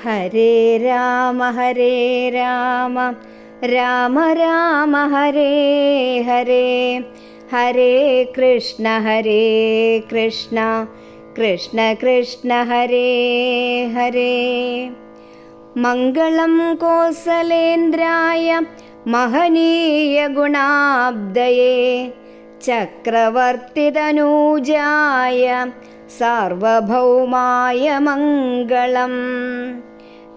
हरे राम राम राम हरे हरे, हरे कृष्ण कृष्ण कृष्ण हरे हरे। मङ्गलं कौसलेन्द्राय महनीय गुणाब्दये, चक्रवर्तितनूजाय सार्वभौमाय मङ्गलम्।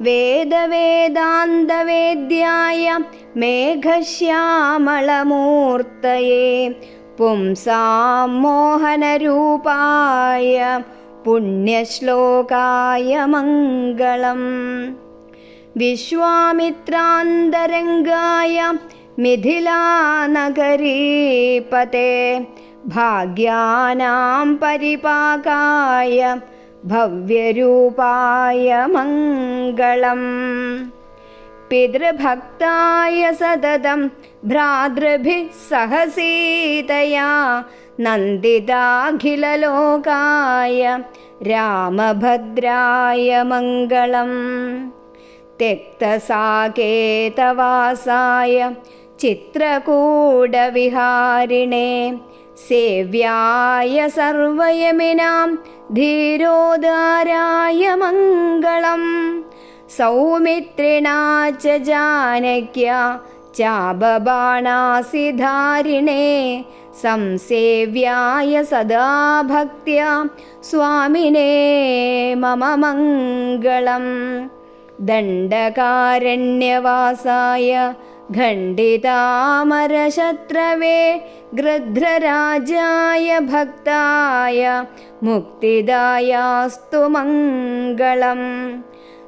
वेदान्तवेद्याय मेघश्यामलमूर्तये, पुंसां मोहनरूपाय पुण्यश्लोकाय मङ्गलम्। विश्वामित्रान्तरङ्गाय मिथिलानगरीपते, भाग्यानां परिपाकाय भव्यरूपाय मङ्गलम्। पितृभक्ताय सततं भ्रातृभिः सह सीतया नन्दिताखिललोकाय रामभद्राय मङ्गलम्। त्यक्तसाकेतवासाय चित्रकूटविहारिणे, सेव्याय सर्वयमिनां धीरोदाराय मङ्गलम्। सौमित्रिणा च जानक्या चाबबाणासिधारिणे, संसेव्याय सदा भक्त्या स्वामिने मम मङ्गलम्। दण्डकारण्यवासाय घण्टितामरशत्रवे, गृध्रराजाय भक्ताय मुक्तिदायास्तु मङ्गलम्।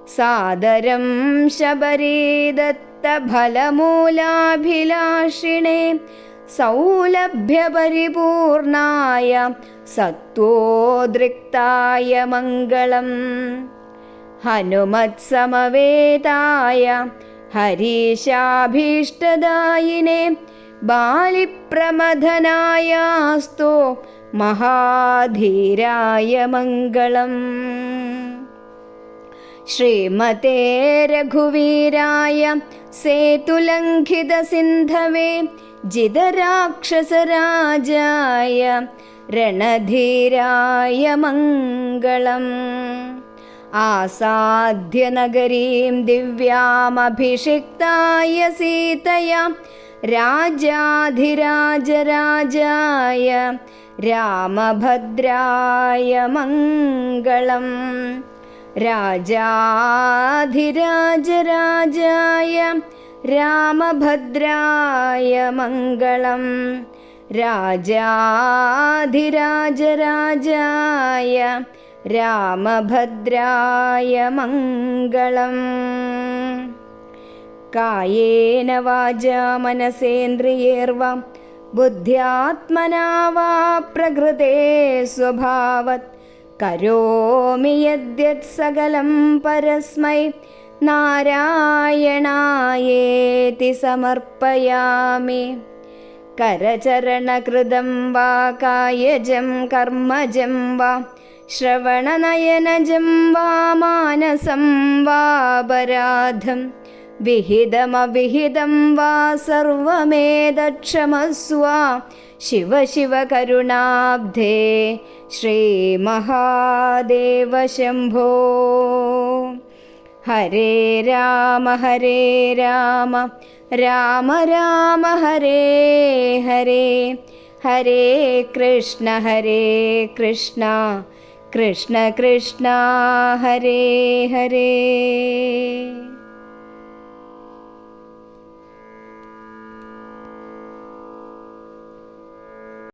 सादरं शबरीदत्तफलमूलाभिलाषिणे, सौलभ्यपरिपूर्णाय सत्त्वोद्रिक्ताय मङ्गलम्। हनुमत्समवेताय हरीशाभीष्टदायिने, बालिप्रमथनायास्तु महाधीराय मङ्गलम्। श्रीमते रघुवीराय सेतुलङ्घितसिन्धवे, जितराक्षसराजाय रणधीराय मङ्गलम्। आसाद्य नगरीं दिव्यामभिषिक्ताय सीतया, राजाधिराजराजाय रामभद्राय मङ्गलम्। राजाधिराजराजाय रामभद्राय मङ्गलम्। राजाधिराजराजाय रामभद्राय मङ्गलम्। कायेन वाचा मनसेन्द्रियैर्वा बुद्ध्यात्मना वा प्रकृते स्वभावात्, करोमि यद्यत् सकलं परस्मै नारायणायेति समर्पयामि। करचरणकृतं वा कायजं कर्मजं वा, श्रवणनयनजं वा मानसं वापराधं, विहितमविहितं वा सर्वमेतत्क्षमस्व। शिव शिव करुणाब्धे श्रीमहादेव शम्भो। हरे राम राम राम हरे हरे, हरे कृष्ण कृष्ण कृष्ण हरे हरे।